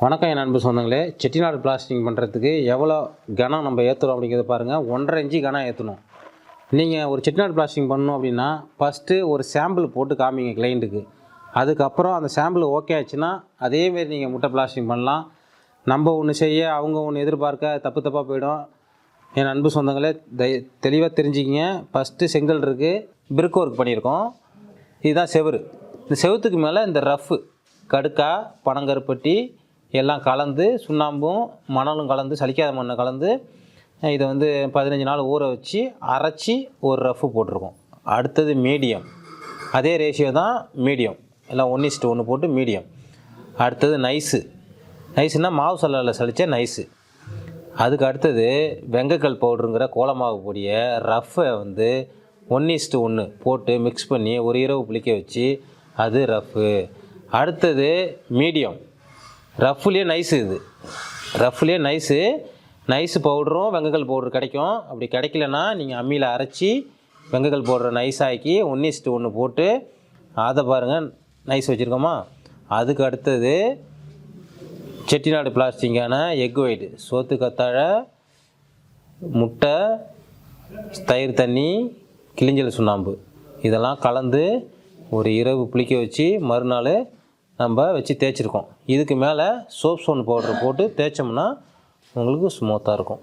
வணக்கம் என் அன்பு சொந்தங்களே. செட்டிநாடு பிளாஸ்டிங் பண்ணுறதுக்கு எவ்வளோ கனம் நம்ம ஏற்றுறோம் அப்படிங்கிறத பாருங்கள். 1.5 இன்ச்சு கனம் ஏற்றணும். நீங்கள் ஒரு செட்டிநாடு பிளாஸ்டிங் பண்ணணும் அப்படின்னா ஃபஸ்ட்டு ஒரு சாம்பிள் போட்டு காமிங்க கிளைண்ட்டுக்கு. அதுக்கப்புறம் அந்த சாம்பிள் ஓகே ஆச்சுன்னா அதேமாரி நீங்கள் முட்டை பிளாஸ்டிங் பண்ணலாம். நம்ம ஒன்று செய்ய அவங்க ஒன்று எதிர்பார்க்க தப்பாக போயிடும். என் அன்பு சொந்தங்களே, தெளிவாக தெரிஞ்சுக்கிங்க. ஃபஸ்ட்டு செங்கல் இருக்குது, பிரிக் ஒர்க் பண்ணியிருக்கோம். இதுதான் செவுரு. இந்த செவுத்துக்கு மேலே இந்த ரஃப்பு கடுக்கா பனங்கருப்பட்டி எல்லாம் கலந்து, சுண்ணாம்பும் மணலும் கலந்து, சலிக்காத மண்ணை கலந்து இதை 15 நாள் ஊற வச்சு அரைச்சி ஒரு ரஃப்பு போட்டிருக்கோம். அடுத்தது மீடியம், அதே ரேஷியோ தான் மீடியம், எல்லாம் 1:1 போட்டு மீடியம். அடுத்தது நைஸுனால் மாவு சல்லில் சலித்த நைஸு. அதுக்கு அடுத்தது வெங்கைக்கல் பவுடருங்கிற கோலமாவு பொடியை ரஃப்பை 1:1 போட்டு மிக்ஸ் பண்ணி ஒரு இரவு புளிக்க வச்சு அது ரஃப்பு. அடுத்தது மீடியம், ரஃப்லேயே நைஸு. இது ரஃப்லேயே நைஸு பவுடரும் வெங்கைக்கல் பவுடர் கிடைக்கும். அப்படி கிடைக்கலன்னா நீங்கள் அம்மியில் அரைச்சி வெங்கைக்கல் பவுடரை நைஸாக்கி 1:1 போட்டு அதை பாருங்கள் நைஸ் வச்சுருக்கோமா. அதுக்கு அடுத்தது செட்டிநாடு பிளாஸ்டிங்கான எக் ஒயிட், சோத்து கத்தாழை, முட்டை, தயிர் தண்ணி, கிளிஞ்சல் சுண்ணாம்பு இதெல்லாம் கலந்து ஒரு இரவு புளிக்க வச்சு மறுநாள் நம்ம வச்சு தேய்ச்சிருக்கோம். இதுக்கு மேலே சோப் ஸ்டோன் பவுடர் போட்டு தேய்ச்சோம்னா உங்களுக்கு ஸ்மூத்தாக இருக்கும்.